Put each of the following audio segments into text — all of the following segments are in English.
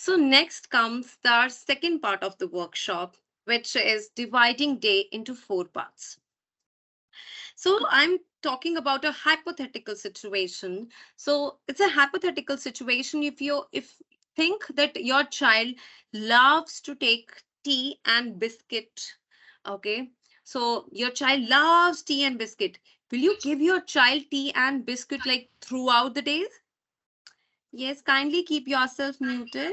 So next comes the second part of the workshop, which is dividing day into four parts. So I'm talking about a hypothetical situation. So it's a hypothetical situation if think that your child loves to take tea and biscuit. Okay. So your child loves tea and biscuit. Will you give your child tea and biscuit like throughout the days? Yes, kindly keep yourself muted.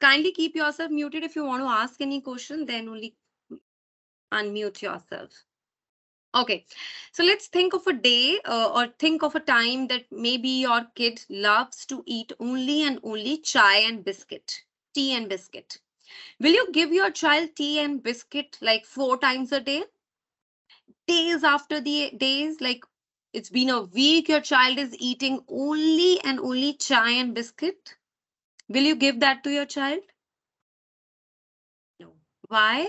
Kindly keep yourself muted. If you want to ask any question, then only unmute yourself. Okay, so let's think of a day or think of a time that maybe your kid loves to eat only and only chai and biscuit, tea and biscuit. Will you give your child tea and biscuit like 4 times a day? Days after the days, like it's been a week, your child is eating only and only chai and biscuit. Will you give that to your child? No. Why?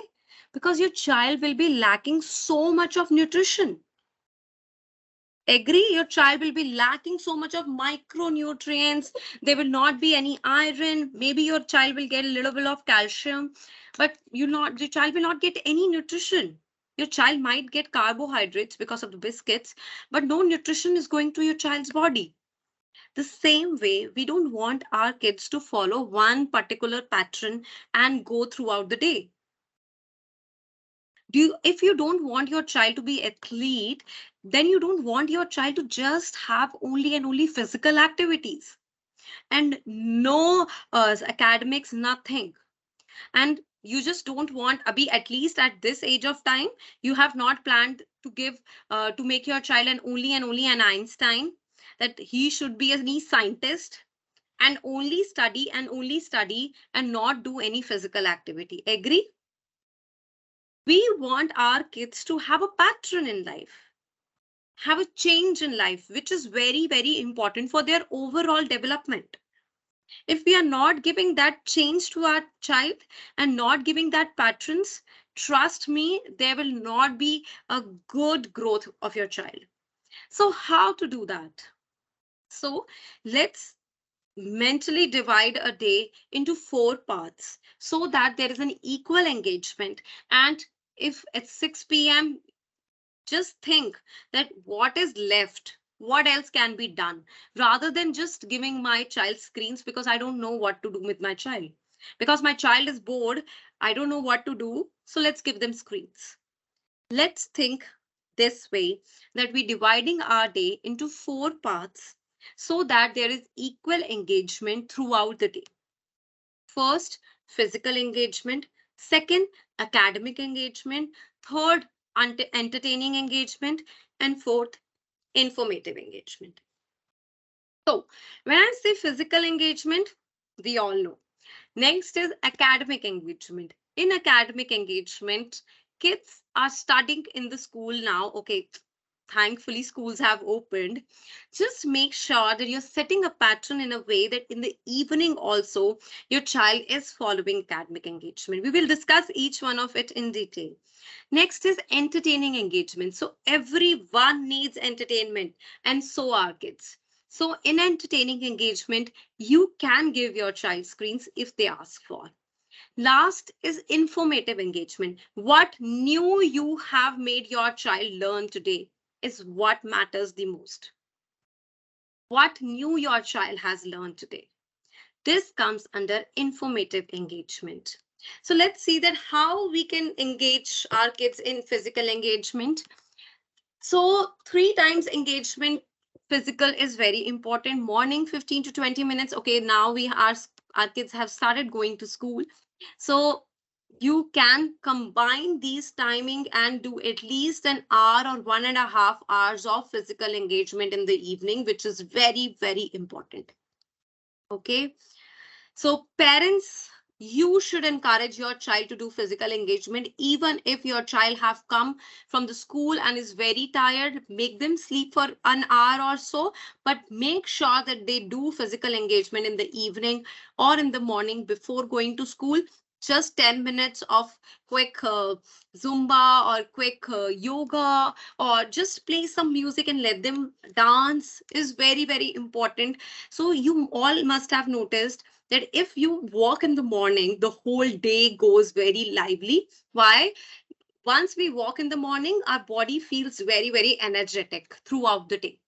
Because your child will be lacking so much of nutrition. Agree, your child will be lacking so much of micronutrients. There will not be any iron. Maybe your child will get a little bit of calcium, but your child will not get any nutrition. Your child might get carbohydrates because of the biscuits, but no nutrition is going to your child's body. The same way, we don't want our kids to follow one particular pattern and go throughout the day. If you don't want your child to be athlete, then you don't want your child to just have only and only physical activities and no academics, nothing. And you just don't want Abhi, at least at this age of time, you have not planned to give to make your child and only an Einstein, that he should be a scientist and only study and not do any physical activity. Agree? We want our kids to have a pattern in life, have a change in life, which is very, very important for their overall development. If we are not giving that change to our child and not giving that patterns, trust me, there will not be a good growth of your child. So how to do that? So let's mentally divide a day into four parts so that there is an equal engagement. And if at 6 p.m. just think that what is left, what else can be done, rather than just giving my child screens because I don't know what to do with my child, because my child is bored, I don't know what to do, so let's give them screens. Let's think this way, that we dividing our day into four parts so that there is equal engagement throughout the day. First, physical engagement. Second, academic engagement. Third, entertaining engagement. And fourth, informative engagement. So when I say physical engagement, we all know. Next is academic engagement. In academic engagement, kids are studying in the school now. Okay, thankfully schools have opened. Just make sure that you're setting a pattern in a way that in the evening also your child is following academic engagement. We will discuss each one of it in detail. Next is entertaining engagement. So everyone needs entertainment, and so are kids. So in entertaining engagement, you can give your child screens if they ask for. Last is informative engagement. What new you have made your child learn today is what matters the most. What new your child has learned today. This comes under informative engagement. So let's see that how we can engage our kids in physical engagement. So 3 times engagement physical is very important. Morning 15 to 20 minutes. Okay, now our kids have started going to school. So you can combine these timing and do at least an hour or 1.5 hours of physical engagement in the evening, which is very, very important. Okay. So parents, you should encourage your child to do physical engagement, even if your child have come from the school and is very tired, make them sleep for an hour or so, but make sure that they do physical engagement in the evening or in the morning before going to school. Just 10 minutes of quick Zumba or quick yoga, or just play some music and let them dance is very, very important. So you all must have noticed that if you walk in the morning, the whole day goes very lively. Why? Once we walk in the morning, our body feels very, very energetic throughout the day.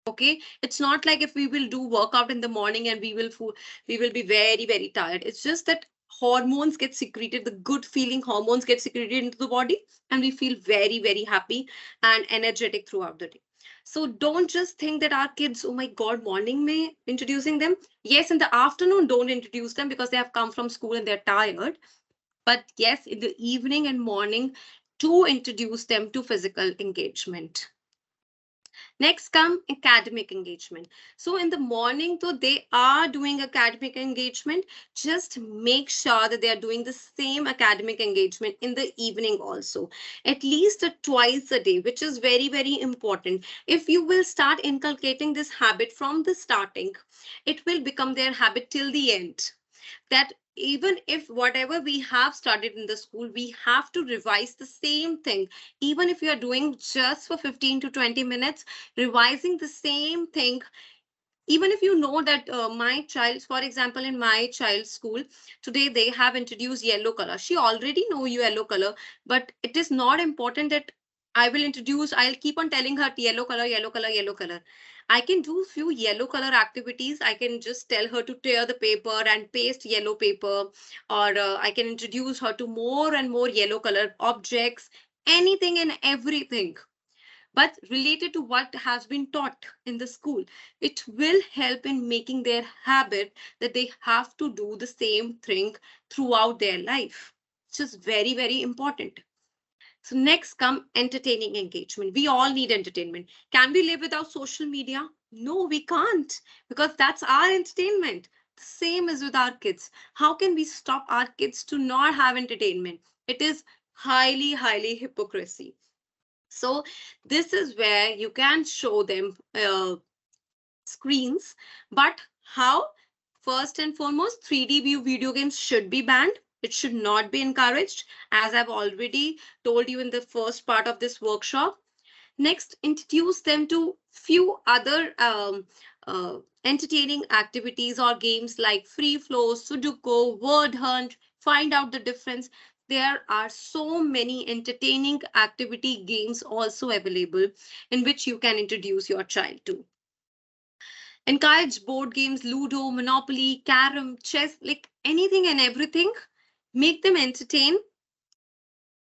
Okay, it's not like if we will do workout in the morning and we will be very, very tired. It's just that hormones get secreted, the good feeling hormones get secreted into the body, and we feel very, very happy and energetic throughout the day. So don't just think that our kids, oh my god, morning may introducing them. Yes, in the afternoon don't introduce them because they have come from school and they're tired. But yes, in the evening and morning, to introduce them to physical engagement. Next come academic engagement. So in the morning, though they are doing academic engagement, just make sure that they are doing the same academic engagement in the evening also, at least twice a day, which is very, very important. If you will start inculcating this habit from the starting, it will become their habit till the end, that even if whatever we have studied in the school, we have to revise the same thing. Even if you are doing just for 15 to 20 minutes, revising the same thing, even if you know that my child, for example, in my child's school today they have introduced yellow color, she already know yellow color, but it is not important that I'll keep on telling her yellow color, yellow color, yellow color. I can do few yellow color activities. I can just tell her to tear the paper and paste yellow paper, or I can introduce her to more and more yellow color objects, anything and everything, but related to what has been taught in the school. It will help in making their habit that they have to do the same thing throughout their life, which is very, very important. So next come entertaining engagement. We all need entertainment. Can we live without social media? No, we can't, because that's our entertainment. The same is with our kids. How can we stop our kids to not have entertainment? It is highly, highly hypocrisy. So this is where you can show them screens, but how? First and foremost, 3D view video games should be banned. It should not be encouraged, as I've already told you in the first part of this workshop. Next, introduce them to few other entertaining activities or games like free flow, Sudoku, word hunt. Find out the difference. There are so many entertaining activity games also available in which you can introduce your child to. Encourage board games, Ludo, Monopoly, Carom, chess, like anything and everything. Make them entertain.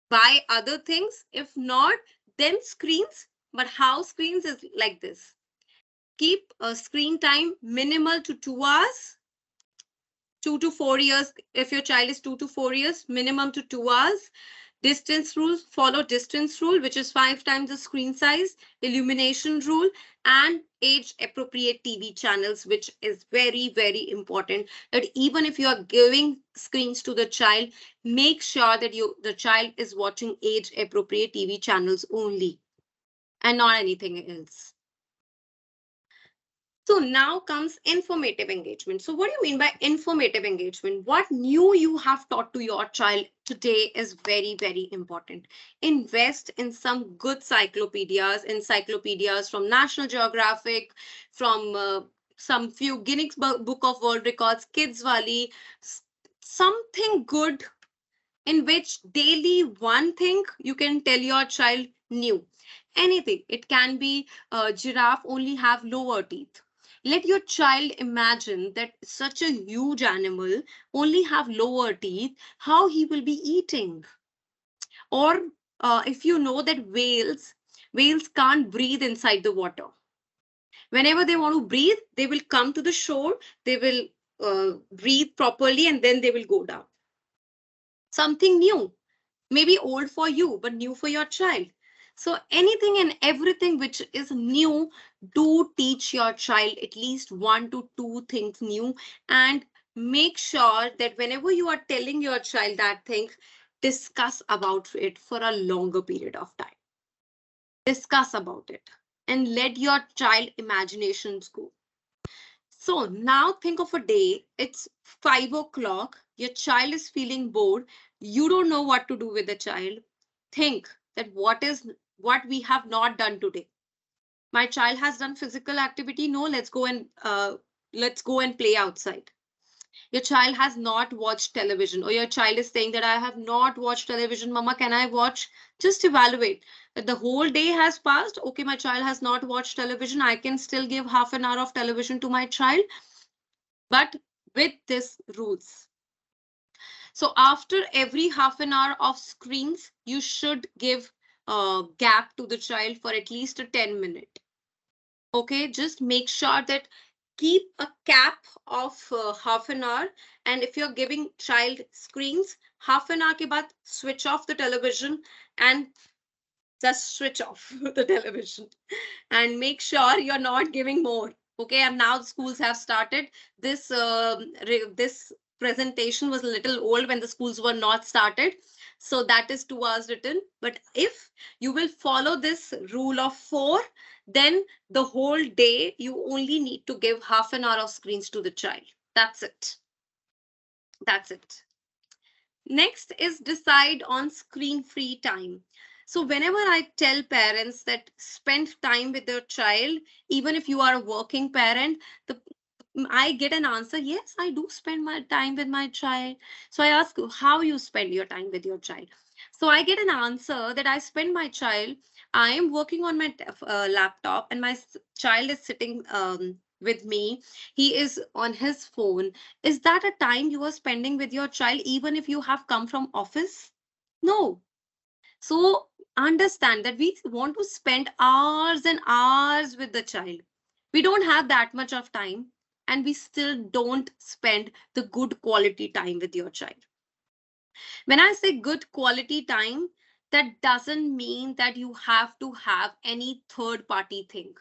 Buy other things. If not, then screens. But how screens is like this. Keep a screen time minimal to 2 hours, 2 to 4 years. If your child is 2 to 4 years, minimum to 2 hours. Distance rules, follow distance rule, which is 5 times the screen size, illumination rule, and age appropriate TV channels, which is very, very important. That even if you are giving screens to the child, make sure that the child is watching age appropriate TV channels only and not anything else. So now comes informative engagement. So what do you mean by informative engagement? What new you have taught to your child today is very, very important. Invest in some good encyclopedias from National Geographic, from some few Guinness Book of World Records, Kids Wali, something good in which daily one thing you can tell your child new. Anything. It can be giraffe only have lower teeth. Let your child imagine that such a huge animal only have lower teeth, how he will be eating. Or if you know that whales can't breathe inside the water. Whenever they want to breathe, they will come to the shore, they will breathe properly, and then they will go down. Something new, maybe old for you, but new for your child. So anything and everything which is new, do teach your child at least 1 to 2 things new, and make sure that whenever you are telling your child that thing, discuss about it for a longer period of time. Discuss about it and let your child imaginations go. So now think of a day, it's 5 o'clock, your child is feeling bored, you don't know what to do with the child. Think that what we have not done today. My child has done physical activity. No, let's go and play outside. Your child has not watched television, or your child is saying that I have not watched television, mama, can I watch? Just evaluate that the whole day has passed. Okay, my child has not watched television, I can still give half an hour of television to my child, but with this rules. So after every half an hour of screens, you should give a gap to the child for at least a 10 minute. Okay, just make sure that keep a cap of half an hour. And if you're giving child screens, half an hour ke baad switch off the television and just switch off the television and make sure you're not giving more. Okay, and now the schools have started this. This presentation was a little old when the schools were not started, so that is 2 hours written. But if you will follow this rule of 4, then the whole day you only need to give half an hour of screens to the child. That's it. That's it. Next is decide on screen-free time. So whenever I tell parents that spend time with their child, even if you are a working parent, the I get an answer, yes, I do spend my time with my child. So I ask how you spend your time with your child. So I get an answer that I spend my child, I am working on my laptop and my child is sitting with me. He is on his phone. Is that a time you are spending with your child even if you have come from office? No. So understand that we want to spend hours and hours with the child. We don't have that much of time, and we still don't spend the good quality time with your child. When I say good quality time, that doesn't mean that you have to have any third party thing.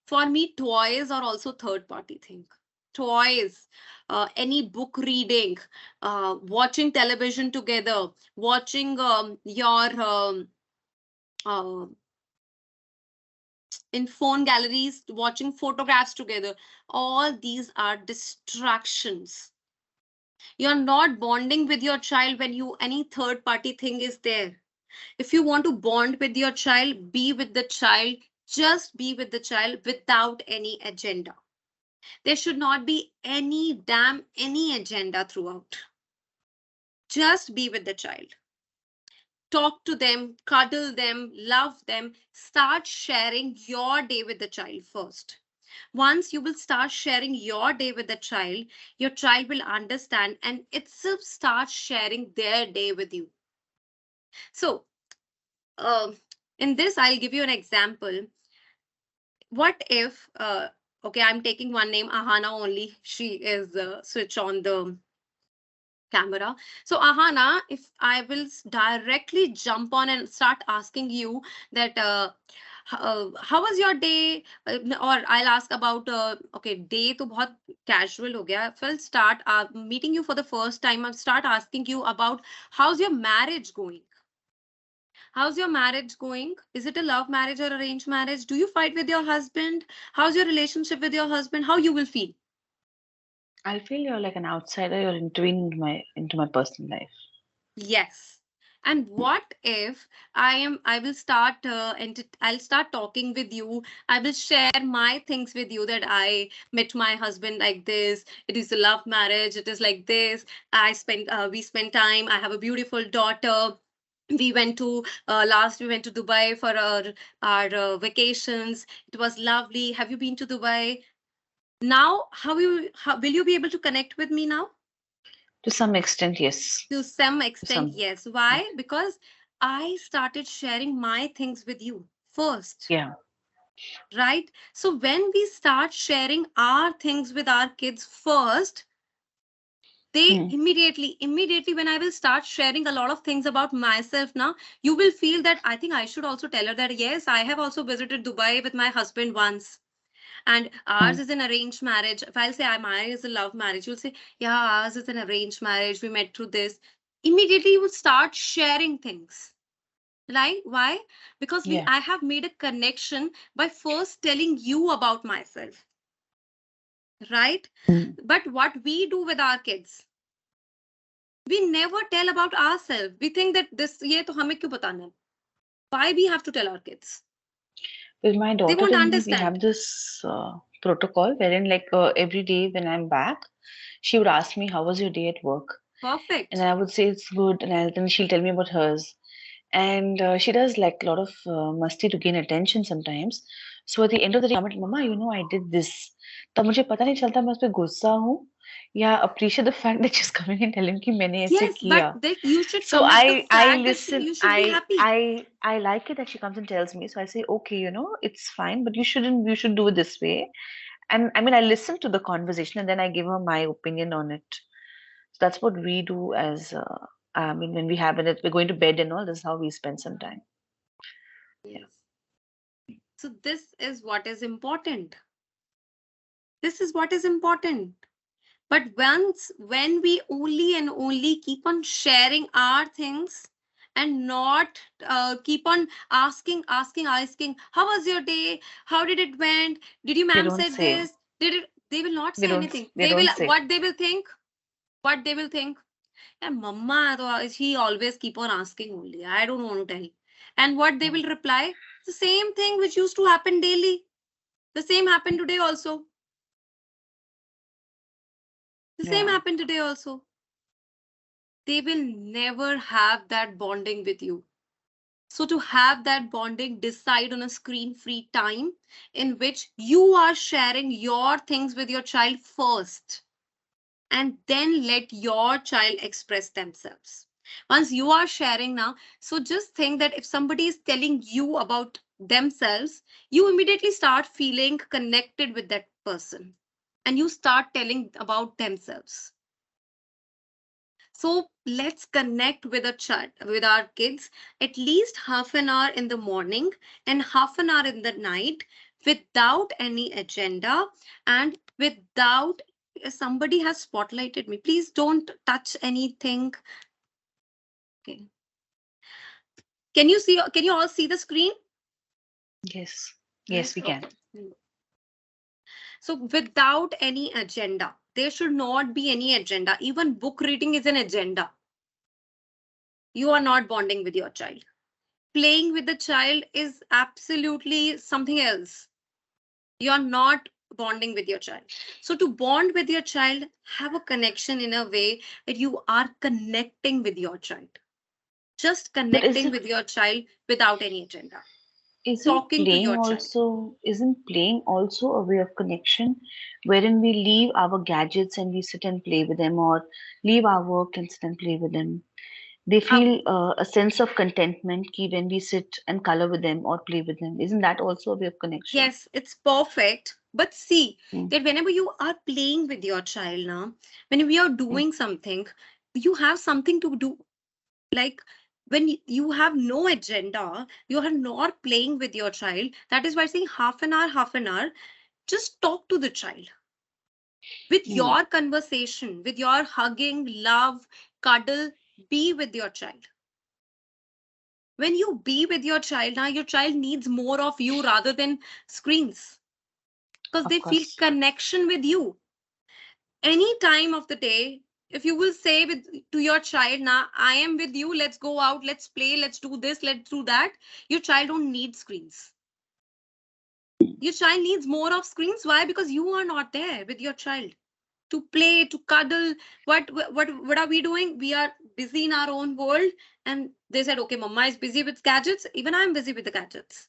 For me, toys are also third party thing. Toys, any book reading, watching television together, watching your uh, in phone galleries, watching photographs together. All these are distractions. You're not bonding with your child when you any third party thing is there. If you want to bond with your child, be with the child. Just be with the child without any agenda. There should not be any agenda throughout. Just be with the child. Talk to them, cuddle them, love them. Start sharing your day with the child first. Once you will start sharing your day with the child, your child will understand and itself start sharing their day with you. So, uh, in this, I'll give you an example. What if, okay, I'm taking one name, Ahana only. She is switch on the camera. So Ahana, if I will directly jump on and start asking you that how was your day, or I'll ask about okay, day to बहुत casual हो गया. If I'll start meeting you for the first time, I'll start asking you about how's your marriage going. How's your marriage going? Is it a love marriage or arranged marriage? Do you fight with your husband? How's your relationship with your husband? How you will feel? I'll feel you're like an outsider. You're intervening into my personal life. Yes. And what if I will start and I'll start talking with you. I will share my things with you that I met my husband like this. It is a love marriage. It is like this. We spent time. I have a beautiful daughter. We went to Dubai for our vacations. It was lovely. Have you been to Dubai? Now, how will you be able to connect with me now? To some extent, yes. To some To extent, some, yes. yeah. Why? Because I started sharing my things with you first, Yeah. right? So when we start sharing our things with our kids first, they Hmm. immediately, when I will start sharing a lot of things about myself now, you will feel that I think I should also tell her that, yes, I have also visited Dubai with my husband once. And Hmm. ours is an arranged marriage. If I'll say mine is a love marriage, you'll say, yeah, ours is an arranged marriage. We met through this. Immediately, you would start sharing things. Right? Why? Because Yeah. I have made a connection by first telling you about myself. right? Mm. But what we do with our kids, we never tell about ourselves. We think that this ye to hame kyun batana hai? Why we have to tell our kids? With my They daughter won't and me, we understand. have this protocol wherein, like, every day when I'm back, she would ask me, "How was your day at work?" And Perfect. I would say it's good, and then she'll tell me about hers. And she does like a lot of musty to gain attention sometimes. So at the end of the day, comment, "Mama, you know, I did this." तब मुझे पता नहीं चलता मैं उस पे गुस्सा हूँ या appreciate the fact that she's coming and telling कि मैंने ऐसे Yes, but किया. that you should So come at the I fact that listen. you should be happy. I like it that she comes and tells me. So I say, okay, you know, it's fine, but you shouldn't. You should do it this way. And I mean, I listen to the conversation and then I give her my opinion on it. So that's what we do as. I mean, when we have it, we're going to bed and all. This is how we spend some time. Yeah. Yes. So this is what is important. This is what is important. But once when we only and only keep on sharing our things and not keep on asking, how was your day? How did it went? Did you They ma'am don't said say. this? Did it? They will not They say don't. anything. They They will don't say. what they will think. What they will think. And mama, she always keep on asking only. I don't want to tell. And what they Mm. will reply? The same thing which used to happen daily. The same happened today also. The same Yeah. happened today also. They will never have that bonding with you. So, to have that bonding, decide on a screen free time in which you are sharing your things with your child first, and then let your child express themselves. Once you are sharing now, so just think that if somebody is telling you about themselves, you immediately start feeling connected with that person and you start telling about themselves. So let's connect with a child, with our kids, at least half an hour in the morning and half an hour in the night, without any agenda and without somebody has spotlighted me. Please don't touch anything. Okay. Can you all see the screen? Yes. Yes, Yes. we can. Okay. So without any agenda, there should not be any agenda. Even book reading is an agenda. You are not bonding with your child. Playing with the child is absolutely something else. You're not bonding with your child. So, to bond with your child, have a connection in a way that you are connecting with your child. Just But is connecting it with your child without any agenda. isn't Talking to playing your child. also isn't playing also a way of connection wherein we leave our gadgets and we sit and play with them or leave our work and sit and play with them? They Uh, feel a sense of contentment ki when we sit and color with them or play with them. Isn't that also a way of connection? yes, it's perfect. But see Mm, that whenever you are playing with your child now, when we are mm, doing something, you have something to do. Like when you have no agenda, you are not playing with your child. That is why saying half an hour, just talk to the child with mm. your conversation, with your hugging, love, cuddle. Be with your child. When you be with your child, now your child needs more of you rather than screens because Of they feel course. connection with you any time of the day. If you will say with to your child, now I am with you, let's go out, let's play, let's do this, let's do that, your child don't need screens. Your child needs more of screens. Why? Because you are not there with your child to play, to cuddle. What are we doing? We are busy in our own world. And they said, okay, mama is busy with gadgets, even I'm busy with the gadgets.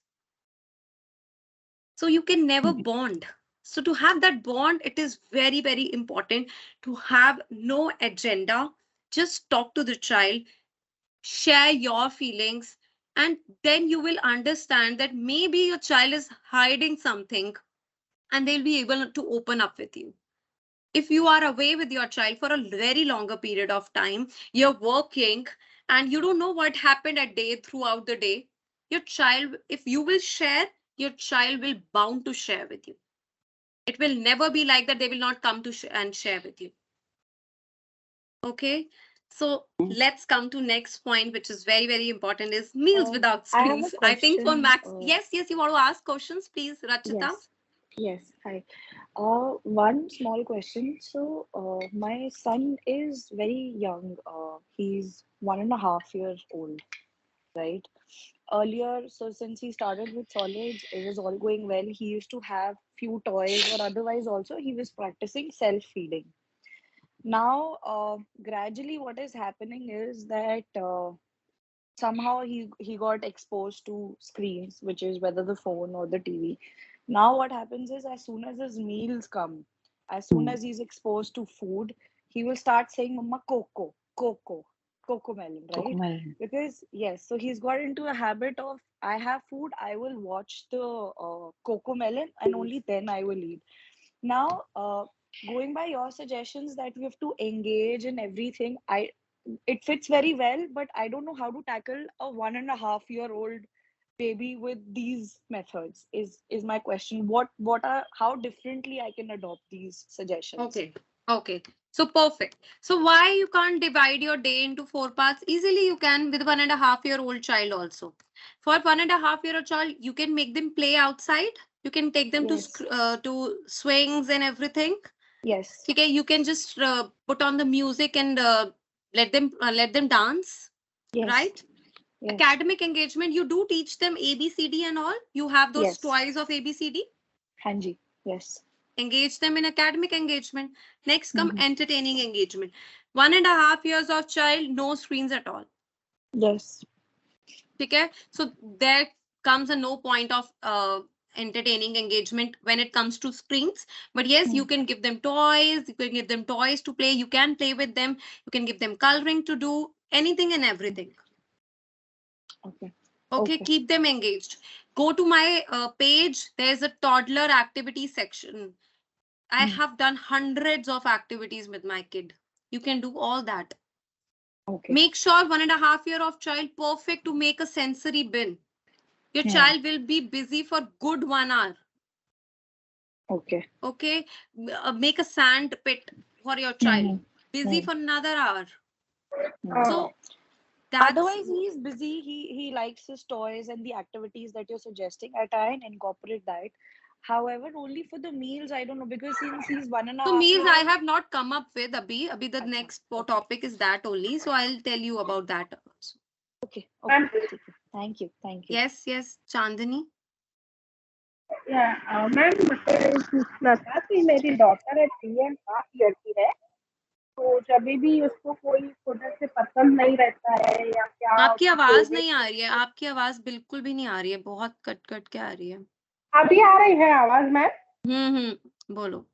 So you can never Mm. bond. So to have that bond, it is very, very important to have no agenda. Just talk to the child, share your feelings, and then you will understand that maybe your child is hiding something and they'll be able to open up with you. If you are away with your child for a very longer period of time, you're working and you don't know what happened a day throughout the day, your child, if you will share, your child will bound to share with you. It will never be like that they will not come to and share with you. Okay. So let's come to next point, which is very, very important, is meals without I have a screens. I think for question. Max, yes, yes, you want to ask questions, please, Rachita. Yes. Yes, hi. One small question. So, my son is very young. He's 1.5 years old, right? Earlier, so since he started with solids, it was all going well. He used to have few toys, or otherwise also he was practicing self-feeding. Now, gradually, what is happening is that somehow he got exposed to screens, which is whether the phone or the TV. Now what happens is, as soon as his meals come, as soon as he's exposed to food, he will start saying mama coco melon, right? Cocomelon. Because yes, so he's got into a habit of, I have food, I will watch the coco melon and only then I will eat. Now, going by your suggestions that we have to engage in everything, I it fits very well, but I don't know how to tackle a 1.5-year-old baby with these methods. Is my question. What are how differently I can adopt these suggestions? Okay. Okay. So perfect. So why you can't divide your day into four parts? Easily you can with 1.5-year-old child also. For 1.5-year-old child, you can make them play outside. You can take them to Yes. to swings and everything. Yes. Okay, you can just put on the music and let them dance, Yes. right? Yes. Academic engagement, you do teach them ABCD and all. You have those Yes. toys of ABCD. Hanji. Yes. Engage them in academic engagement. Next come Mm-hmm. entertaining engagement. 1.5 years of child, no screens at all. Yes. Okay, so there comes a no point of entertaining engagement when it comes to screens. But yes, you Mm. can give them toys. You can give them toys to play. You can play with them. You can give them coloring to do anything and everything. Okay. Okay, Okay. keep them engaged. Go to my page. There's a toddler activity section. I Mm. have done hundreds of activities with my kid. You can do all that. Okay. Make sure 1.5 year of child perfect to make a sensory bin. Your Yeah. child will be busy for good 1 hour. Okay. Okay, make a sand pit for your child. Mm-hmm. Busy Mm. for another hour. Mm. So that's Otherwise, he is busy. He likes his toys and the activities that you're suggesting. I try and incorporate that. However, only for the meals, I don't know, because since he's one and a so half meals I year. have not come up with. Abhi the Acha, next okay, topic is that only. So I'll tell you about that also. okay, okay. ठीक है. Thank you, thank you. Yes, Chandani. Ma'am मुझे पूछना था कि मेरी daughter है 3.5 year की है तो जब भी उसको कोई प्रोडक्ट से पसंद नहीं रहता है या क्या आपकी उसका आवाज फेवरेट नहीं आ रही है, आपकी आवाज बिल्कुल भी नहीं आ रही है, बहुत कट कट के आ रही है। अभी आ रही है आवाज मैम बोलो।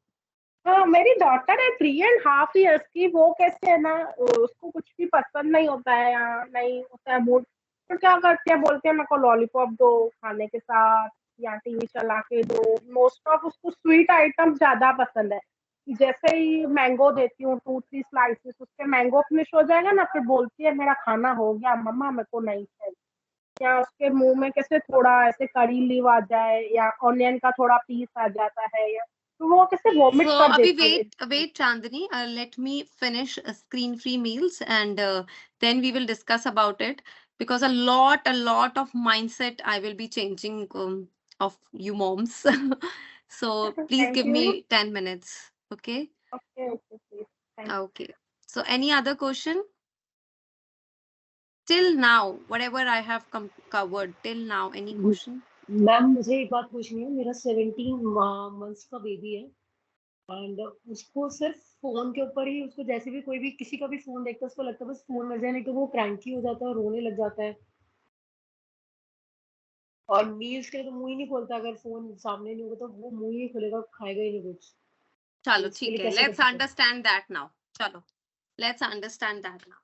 हाँ मेरी डॉटर है 3.5 ईयर्स की वो कैसे है ना उसको कुछ भी पसंद नहीं होता है या नहीं होता है मूड तो क्या करते हैं बोलते हैं मेरे को लॉलीपॉप दो खाने के साथ या टीवी चला के दो मोस्ट ऑफ उसको स्वीट आइटम ज्यादा पसंद है जैसे ही मैंगो देती हूँ 2-3 स्लाइसेस उसके मैंगो फिनिश हो जाएगा ना फिर बोलती है मेरा खाना हो गया मम्मा मेरे को नहीं चाहिए या उसके मुंह में कैसे थोड़ा ऐसे करी लीव आ जाए या ऑनियन का थोड़ा पीस आ जाता है या तो वो कैसे वॉमिट So कर Abhi, देती है wait, Chandani. Let me finish screen-free meals, and then we will discuss about it because a lot of mindset I will be changing of you moms. So please thank give you me 10 minutes. Okay. Okay okay please thank Okay. So any other question? Till now, whatever I have covered till now, any question? Ma'am मुझे एक बात पूछनी है मेरा 17 months का baby है and उसको सिर्फ फोन के ऊपर ही उसको जैसे भी कोई भी किसी का भी फोन देखता है उसको लगता है बस फोन मिल जाए नहीं तो वो क्रैंकी हो जाता है रोने लग जाता है और मील्स के लिए तो मुंह ही नहीं खोलता अगर फोन सामने नहीं होगा तो वो मुंह ही नहीं खोलेगा खाएगा ही नहीं कुछ तो चलो इसके ठीक लिए है, कैसे कर let's सकते हैं understand that now. चलो, let's understand that now.